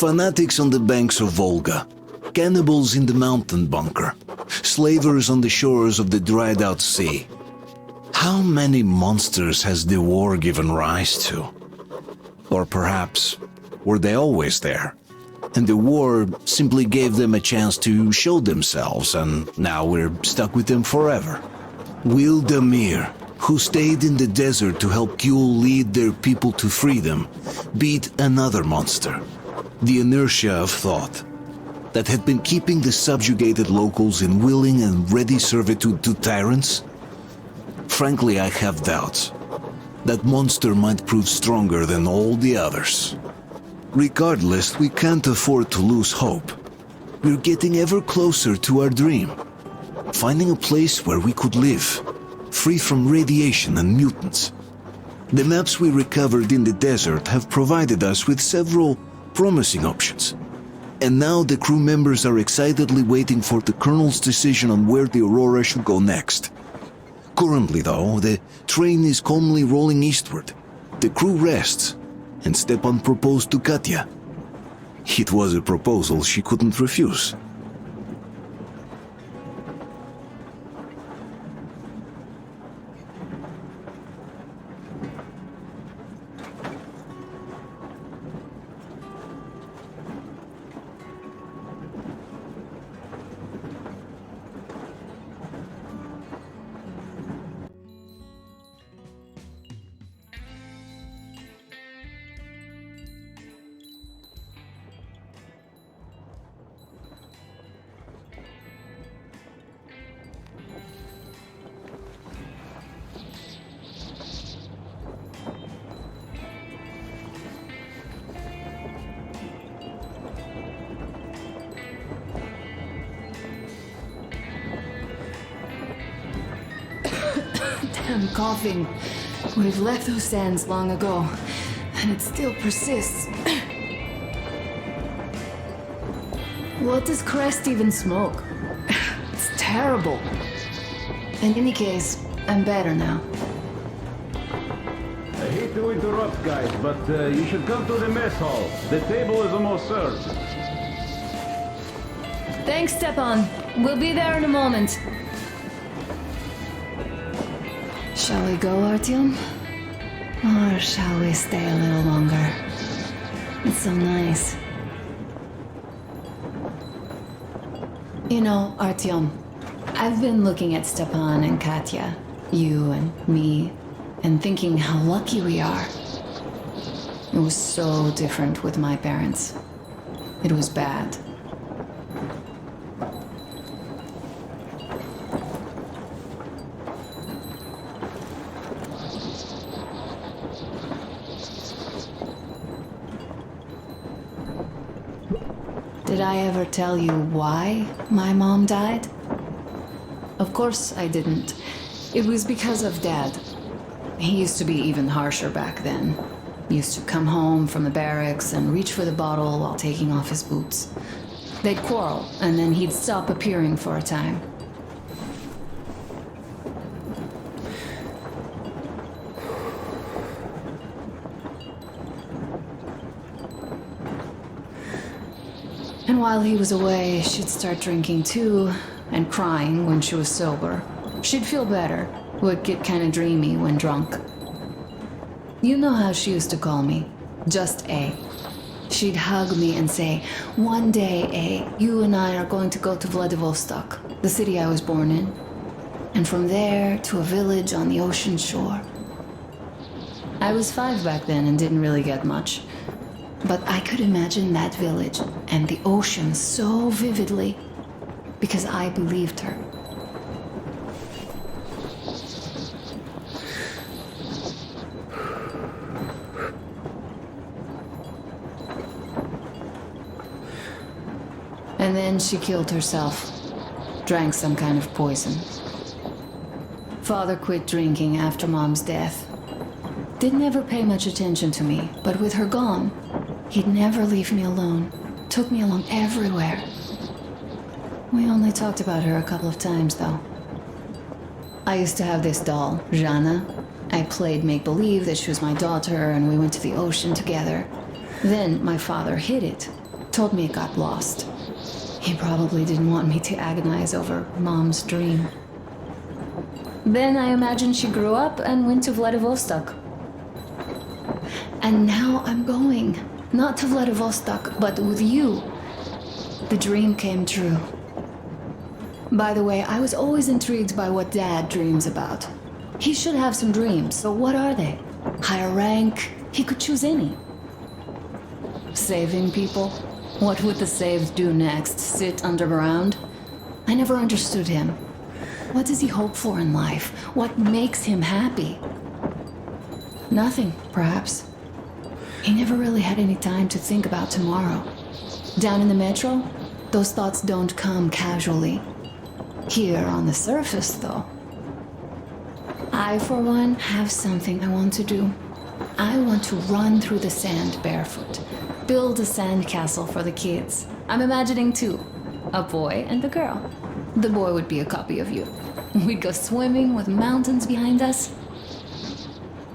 Fanatics on the banks of Volga, cannibals in the mountain bunker, slavers on the shores of the dried-out sea. How many monsters has the war given rise to? Or perhaps, were they always there? And the war simply gave them a chance to show themselves, and now we're stuck with them forever. Wildemir, who stayed in the desert to help Kule lead their people to freedom, beat another monster, the inertia of thought, that had been keeping the subjugated locals in willing and ready servitude to tyrants. Frankly, I have doubts. That monster might prove stronger than all the others. Regardless, we can't afford to lose hope. We're getting ever closer to our dream. Finding a place where we could live, free from radiation and mutants. The maps we recovered in the desert have provided us with several promising options. And now the crew members are excitedly waiting for the Colonel's decision on where the Aurora should go next. Currently, though, the train is calmly rolling eastward. The crew rests, and Stepan proposed to Katya. It was a proposal she couldn't refuse. I'm coughing. We've left those sands long ago, and it still persists. What does Crest even smoke? It's terrible. In any case, I'm better now. I hate to interrupt, guys, but you should come to the mess hall. The table is almost served. Thanks, Stepan. We'll be there in a moment. Shall we go, Artyom? Or shall we stay a little longer? It's so nice. You know, Artyom, I've been looking at Stepan and Katya, you and me, and thinking how lucky we are. It was so different with my parents. It was bad. Did I ever tell you why my mom died? Of course I didn't. It was because of Dad. He used to be even harsher back then. He used to come home from the barracks and reach for the bottle while taking off his boots. They'd quarrel, and then he'd stop appearing for a time. And while he was away, she'd start drinking too, and crying when she was sober. She'd feel better, would get kinda dreamy when drunk. You know how she used to call me? Just A. She'd hug me and say, "One day, A, you and I are going to go to Vladivostok, the city I was born in. And from there to a village on the ocean shore." I was 5 back then and didn't really get much. But I could imagine that village and the ocean so vividly because I believed her. And then she killed herself, drank some kind of poison. Father quit drinking after Mom's death. Didn't ever pay much attention to me, but with her gone, he'd never leave me alone. Took me along everywhere. We only talked about her a couple of times, though. I used to have this doll, Jana. I played make-believe that she was my daughter, and we went to the ocean together. Then my father hid it, Told me it got lost. He probably didn't want me to agonize over Mom's dream. Then I imagine she grew up and went to Vladivostok. And now I'm going. Not to Vladivostok, but with you. The dream came true. By the way, I was always intrigued by what Dad dreams about. He should have some dreams, but what are they? Higher rank? He could choose any. Saving people? What would the saved do next? Sit underground? I never understood him. What does he hope for in life? What makes him happy? Nothing, perhaps. He never really had any time to think about tomorrow. Down in the metro, those thoughts don't come casually. Here on the surface, though. I, for one, have something I want to do. I want to run through the sand barefoot. Build a sandcastle for the kids. I'm imagining two. A boy and a girl. The boy would be a copy of you. We'd go swimming with mountains behind us.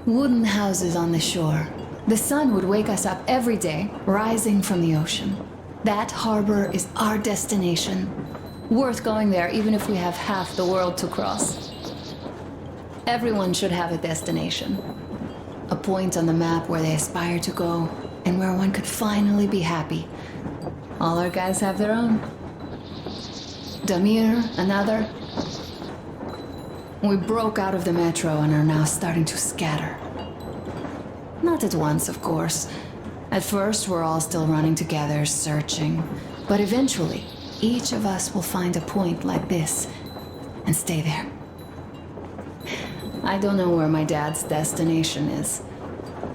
Wooden houses on the shore. The sun would wake us up every day, rising from the ocean. That harbor is our destination. Worth going there even if we have half the world to cross. Everyone should have a destination. A point on the map where they aspire to go, and where one could finally be happy. All our guys have their own. Damir, another. We broke out of the metro and are now starting to scatter. Not at once, of course. At first, we're all still running together, searching. But eventually, each of us will find a point like this and stay there. I don't know where my dad's destination is.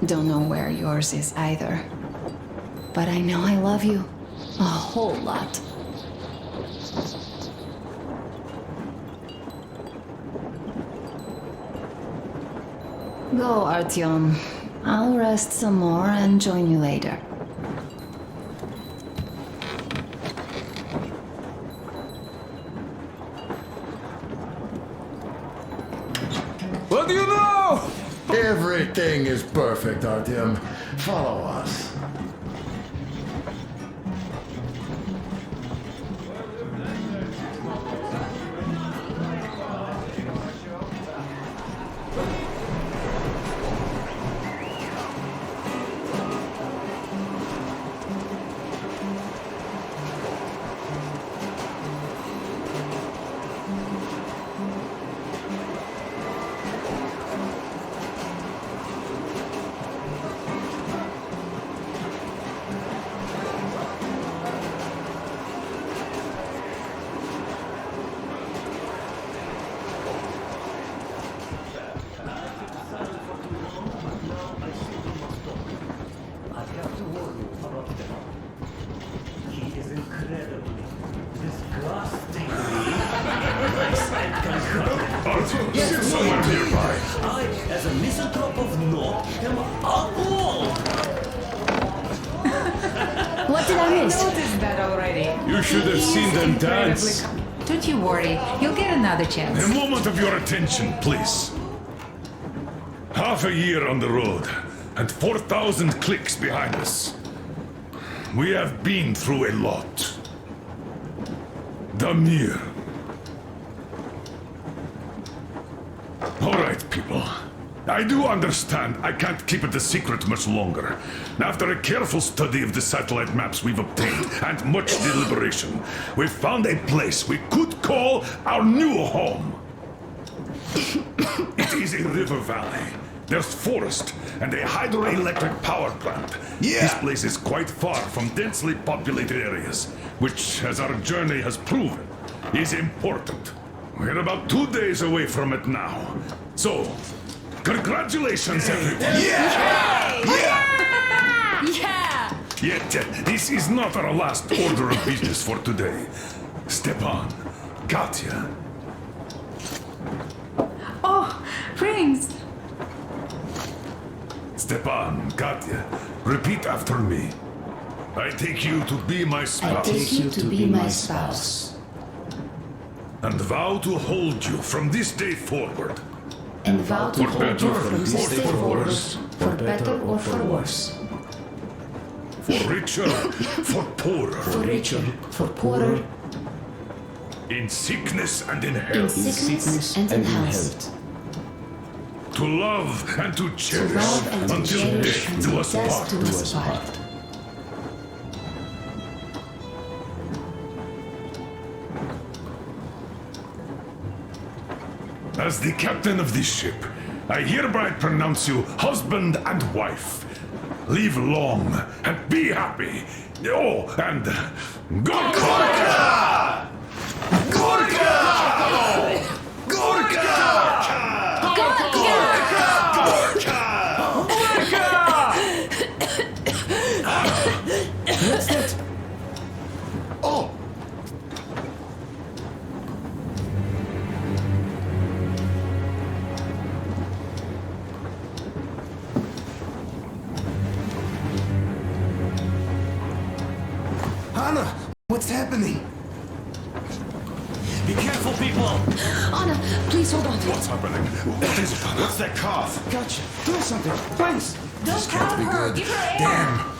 Don't know where yours is either. But I know I love you a whole lot. Go, Artyom. I'll rest some more and join you later. What do you know? Everything is perfect, Artyom. Follow us. As a misanthrope of Nord, am appalled. What did I miss? Noticed that already. You should have seen them dance. Don't you worry, you'll get another chance. A moment of your attention, please. Half a year on the road, and 4,000 clicks behind us. We have been through a lot. Damir. All right, people. I do understand I can't keep it a secret much longer. After a careful study of the satellite maps we've obtained, and much deliberation, we've found a place we could call our new home. It is a river valley. There's forest and a hydroelectric power plant. This place is quite far from densely populated areas, which, as our journey has proven, is important. We're about 2 days away from it now. So, congratulations, everyone! Yet, this is not our last order of business for today. Stepan, Katya. Oh, rings! Stepan, Katya, repeat after me. I take you to be my spouse. I take you to be my spouse. And vow to hold you from this day forward. And vow to For hold you better from or this day for forward, worse. for better or for worse. For richer, for poorer. For richer, for poorer, In sickness and in in health. sickness and in health. To love and to To cherish love and to until cherish death do until us death do part. us part. As the captain of this ship, I hereby pronounce you husband and wife. Live long and be happy. Oh, and Gorka! Gorka! Gorka! What's that? Oh! Anna, what's happening? Be careful, people! Anna, please hold on. What's happening? What is it? What's that cough? Gotcha. Do something. Please. Don't crowd be her. good. Give her air. Damn.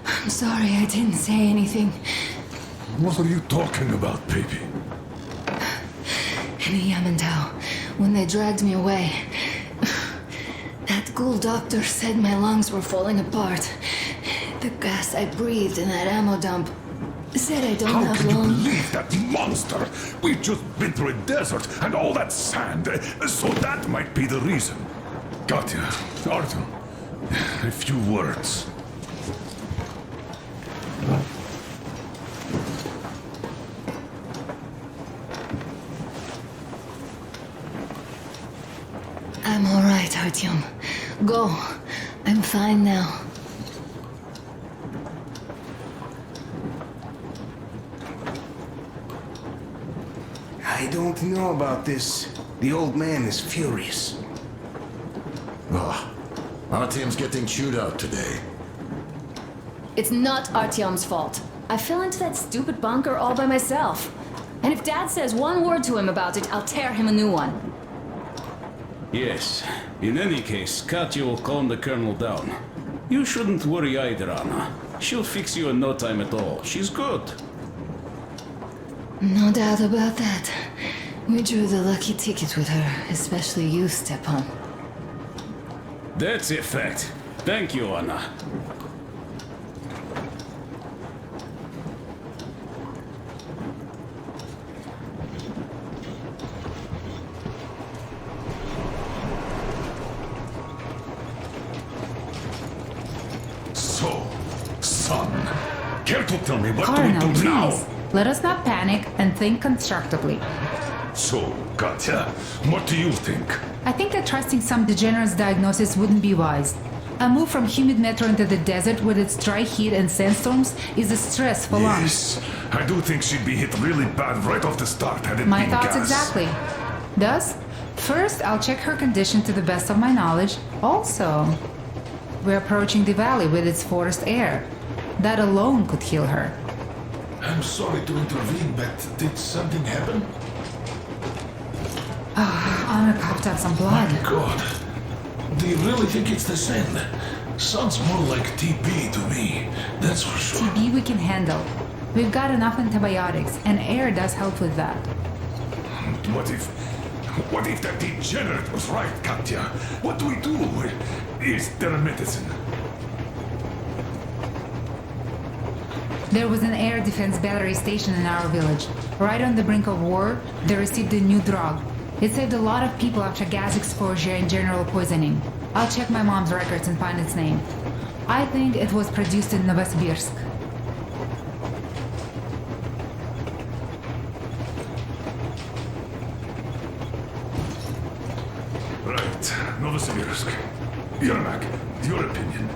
I'm sorry I didn't say anything. What are you talking about, baby? In Yamantau, when they dragged me away, that ghoul doctor said my lungs were falling apart. The gas I breathed in that ammo dump said I don't How have can you long. believe that monster? We've just been through a desert and all that sand, so that might be the reason. Katya, Artyom, a few words. I'm all right, Artyom. Go. I'm fine now. I don't know about this. The old man is furious. Oh, Artyom's getting chewed out today. It's not Artyom's fault. I fell into that stupid bunker all by myself. And if Dad says one word to him about it, I'll tear him a new one. Yes. In any case, Katya will calm the colonel down. You shouldn't worry either, Anna. She'll fix you in no time at all. She's good. No doubt about that. We drew the lucky ticket with her, especially you, Stepan. That's a fact. Thank you, Anna. So, son, care to tell me what Colonel, do we do now? please. Let us not panic and think constructively. So, Katya, what do you think? I think that trusting some degenerate's diagnosis wouldn't be wise. A move from humid metro into the desert with its dry heat and sandstorms is a stress for lungs. Yes, I do think she'd be hit really bad right off the start had it My been thoughts gas. exactly. Thus, first I'll check her condition to the best of my knowledge. Also, we're approaching the valley with its forest air. That alone could heal her. I'm sorry to intervene, but did something happen? Anna coughed up some blood. God. Do you really think it's the sand? Sounds more like TB to me, that's for sure. TB we can handle. We've got enough antibiotics, and air does help with that. What if that degenerate was right, Katya? What do we do? Is there a medicine? There was an air defense battery station in our village. Right on the brink of war, they received a new drug. It saved a lot of people after gas exposure and general poisoning. I'll check my mom's records and find its name. I think it was produced in Novosibirsk. Right, Novosibirsk. Yermak, your opinion.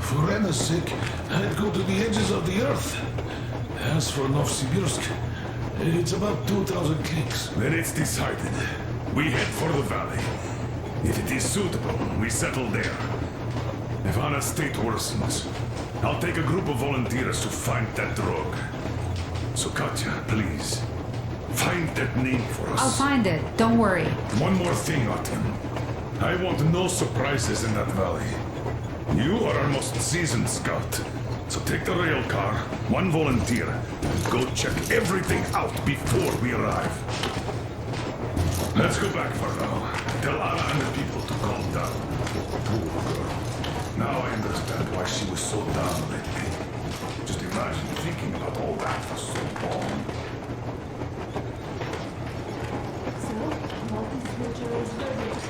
For Anna's sake, I'd go to the edges of the earth. As for Novosibirsk, it's about 2,000 clicks. Then it's decided. We head for the valley. If it is suitable, we settle there. If Anna's state worsens, I'll take a group of volunteers to find that drug. So Katya, please, Find that name for us. I'll find it, don't worry. One more thing, Artyom. I want no surprises in that valley. You are our most seasoned scout. So take the rail car, one volunteer, and go check everything out before we arrive. Let's go back for now. Tell Anna and the people to calm down. Poor girl. Now I understand why she was so down lately. Just imagine thinking about all that for so long. So, Maltese future is verdict.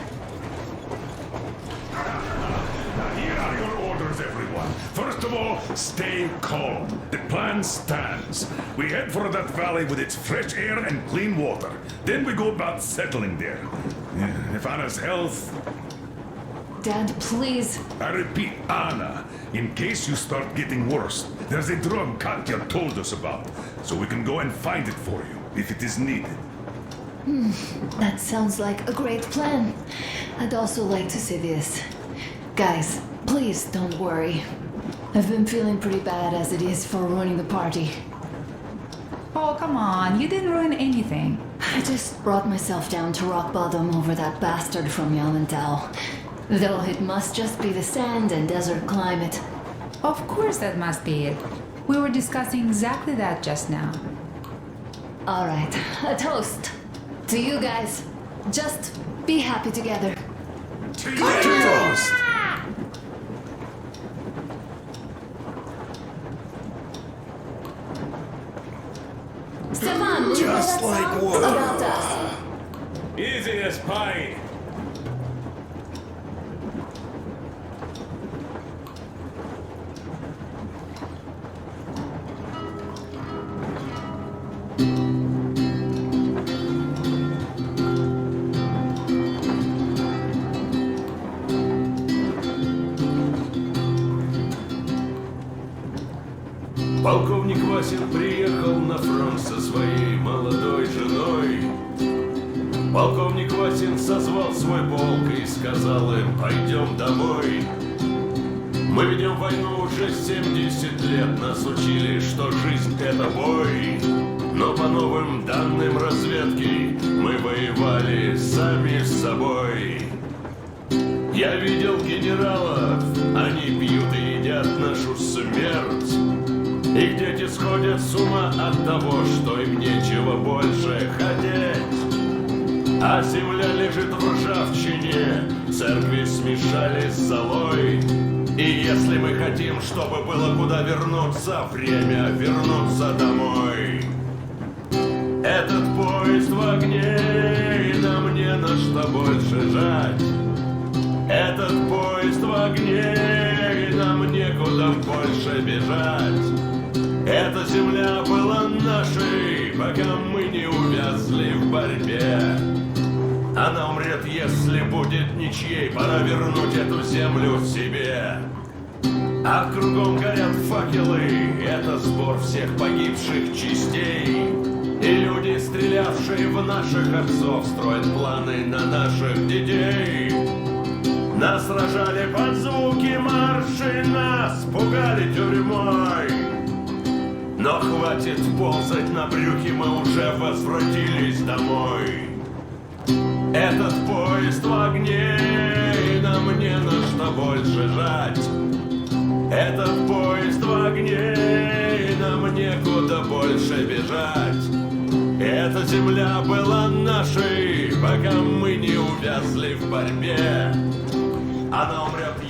Now here are your orders, everyone. First of all, stay calm. The plan stands. We head for that valley with its fresh air and clean water. Then we go about settling there. If Anna's health... Dad, please. I repeat, Anna, in case you start getting worse, there's a drug Katya told us about, so we can go and find it for you, if it is needed. That sounds like a great plan. I'd also like to say this. Guys, please don't worry. I've been feeling pretty bad as it is for ruining the party. Oh, come on, you didn't ruin anything. I just brought myself down to rock bottom over that bastard from Yamantau. Though it must just be the sand and desert climate. Of course that must be it. We were discussing exactly that just now. Alright, a toast. To you guys. Just be happy together. Toast! Stefan, Just like water. about us. Easy as pie. Полковник Васин приехал на фронт со своей молодой женой. Полковник Васин созвал свой полк и сказал им: пойдем домой. Мы ведем войну уже 70 лет, нас учили, что жизнь это бой. Но по новым данным разведки мы воевали сами с собой. Я видел генералов, они пьют и едят нашу смерть. Их дети сходят с ума от того, что им нечего больше хотеть. А земля лежит в ржавчине, церкви смешали с золой. И если мы хотим, чтобы было куда вернуться, время вернуться домой. Этот поезд в огне, и нам не на что больше жать. Этот поезд в огне, и нам некуда больше бежать. Эта земля была нашей, пока мы не увязли в борьбе. Она умрет, если будет ничьей, пора вернуть эту землю себе. А кругом горят факелы, это сбор всех погибших частей. И люди, стрелявшие в наших отцов, строят планы на наших детей. Нас сражали под звуки маршей, нас пугали тюрьмой. Но хватит ползать на брюхе, мы уже возвратились домой. Этот поезд в огне, и нам не на что больше жать. Этот поезд в огне, и нам некуда больше бежать. Эта земля была нашей, пока мы не увязли в борьбе. Она умрет,